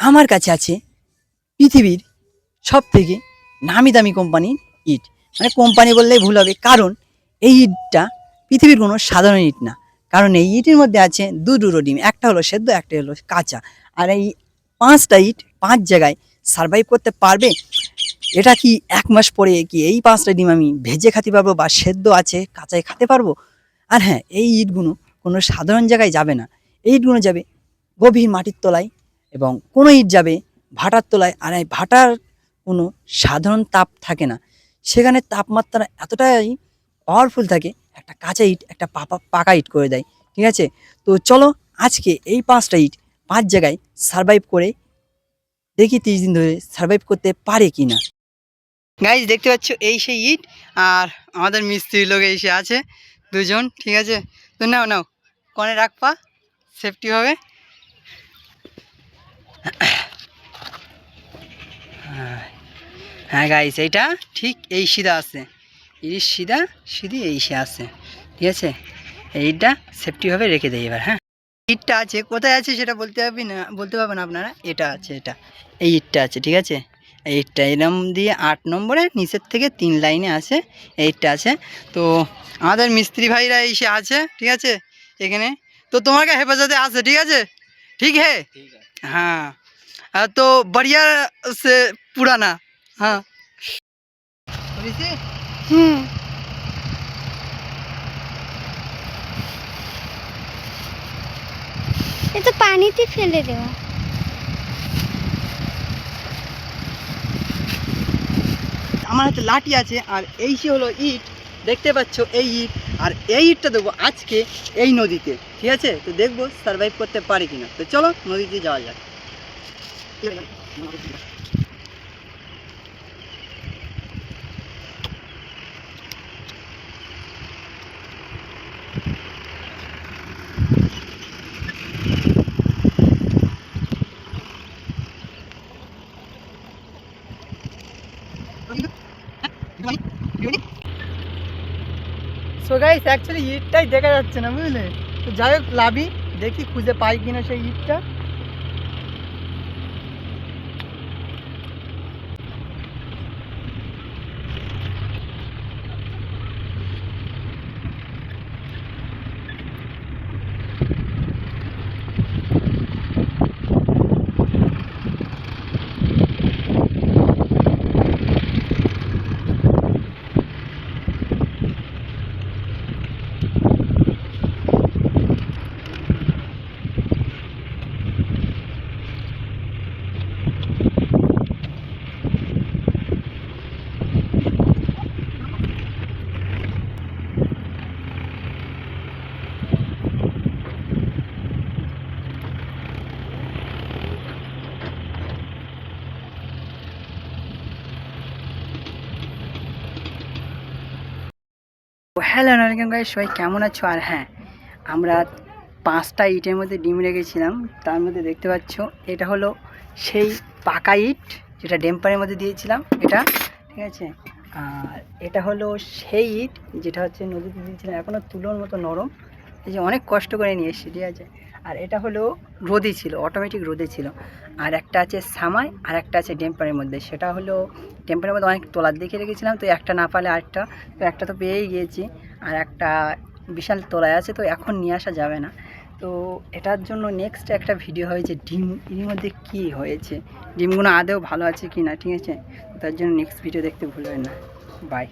আমার কাছে আছে পৃথিবীর সবথেকে নামি দামি কোম্পানির ইট। মানে কোম্পানি বললেই ভুল হবে, কারণ এই ইটটা পৃথিবীর কোনো সাধারণ ইট না। কারণ এই ইটের মধ্যে আছে দুটো ডিম, একটা হলো সেদ্ধ, একটা হলো কাঁচা। আর এই 5টা ইট 5 জায়গায় সারভাইভ করতে পারবে। এটা কি 1 মাস পরে কি এই 5টা ডিম আমি ভেজে খেতে পারবো বা সেদ্ধ আছে কাঁচায় খেতে পারবো? আর হ্যাঁ, এই ইটগুলো কোনো সাধারণ জায়গায় যাবে না। এই ইটগুলো যাবে গভীর মাটির তলায়, এবং কোনো ইট যাবে ভাটার তলায়। আর এই ভাটার কোনো সাধারণ তাপ থাকে না, সেখানে তাপমাত্রা এতটাই পাওয়ারফুল থাকে, একটা কাঁচা ইট একটা পাকা ইট করে দেয়। ঠিক আছে, তো চলো আজকে এই 5টা ইট 5 জায়গায় সারভাইভ করে দেখি 30 দিন ধরে সারভাইভ করতে পারে কি না। গাইজ দেখতে পাচ্ছ এই সেই ইট, আর আমাদের মিস্ত্রি লোক এসে আছে 2জন। ঠিক আছে, তো নাও নাও কনে রাখবা, সেফটি হবে। হ্যাঁ গাইজ, এইটা ঠিক এই সিধা আছে, ইরিশ সিধা সিধি এই সে আছে। ঠিক আছে, এইটা সেফটিভাবে রেখে দেয়। এবার হ্যাঁ, ইটটা আছে কোথায় আছে সেটা বলতে পারবেন আপনারা। এটা আছে, এটা এই ইটটা আছে। ঠিক আছে, এই ইটটা এরম দিয়ে 8 নম্বরে নিচের থেকে 3 লাইনে আছে, এই ইটটা আছে। তো আমাদের মিস্ত্রি ভাইরা এসে আছে। ঠিক আছে, এখানে তো তোমাকে হেফাজতে আছে। ঠিক আছে, ঠিক হে, হ্যাঁ তো बढ़िया से पुराना। हाँ এ তো পানিতে ফেলে দেওয়া। আমার হাতে লাঠি আছে, আর এই সে হলো ইট, দেখতে পাচ্ছ এই ইট। আর এই ইটটা দেবো আজকে এই নদীতে। ঠিক আছে, তো দেখবো সারভাইভ করতে পারি কিনা। তো চলো নদীতে যাওয়া যাক। সো গাইস, অ্যাকচুয়ালি ইটটাই দেখা যাচ্ছে না, বুঝলে? তো যাই হোক, লাভি দেখি খুঁজে পাই কিনা সেই ইটটা। হ্যালো ওয়েলকাম গাইস, সবাই কেমন আছো? আর হ্যাঁ, আমরা 5টা ইটের মধ্যে ডিম রেখেছিলাম। তার মধ্যে দেখতে পাচ্ছ এটা হলো সেই পাকা ইট যেটা ডেম্পারের মধ্যে দিয়েছিলাম, এটা। ঠিক আছে, আর এটা হলো সেই ইট যেটা হচ্ছে নদীতে দিয়েছিলাম, এখনও তুলোর মতো নরম, এই যে অনেক কষ্ট করে নিয়ে এসেছি। ঠিক আছে, আর এটা হলো রোদে ছিল, অটোমেটিক রোদে ছিল। আর একটা আছে সামাই, আর একটা আছে ডেম্পারের মধ্যে। সেটা হলো ডেম্পারের মধ্যে অনেক তোলার দেখে রেখেছিলাম, তো একটা না পালে আরেকটা, তো একটা তো পেয়েই গিয়েছি। আর একটা বিশাল তোলায় আছে, তো এখন নিয়ে আসা যাবে না। তো এটার জন্য নেক্সট একটা ভিডিও হয়েছে ডিম, এর মধ্যে কী হয়েছে, ডিমগুলো আদেও ভালো আছে কি না। ঠিক আছে, তার জন্য নেক্সট ভিডিও দেখতে ভুলবেন না। বাই।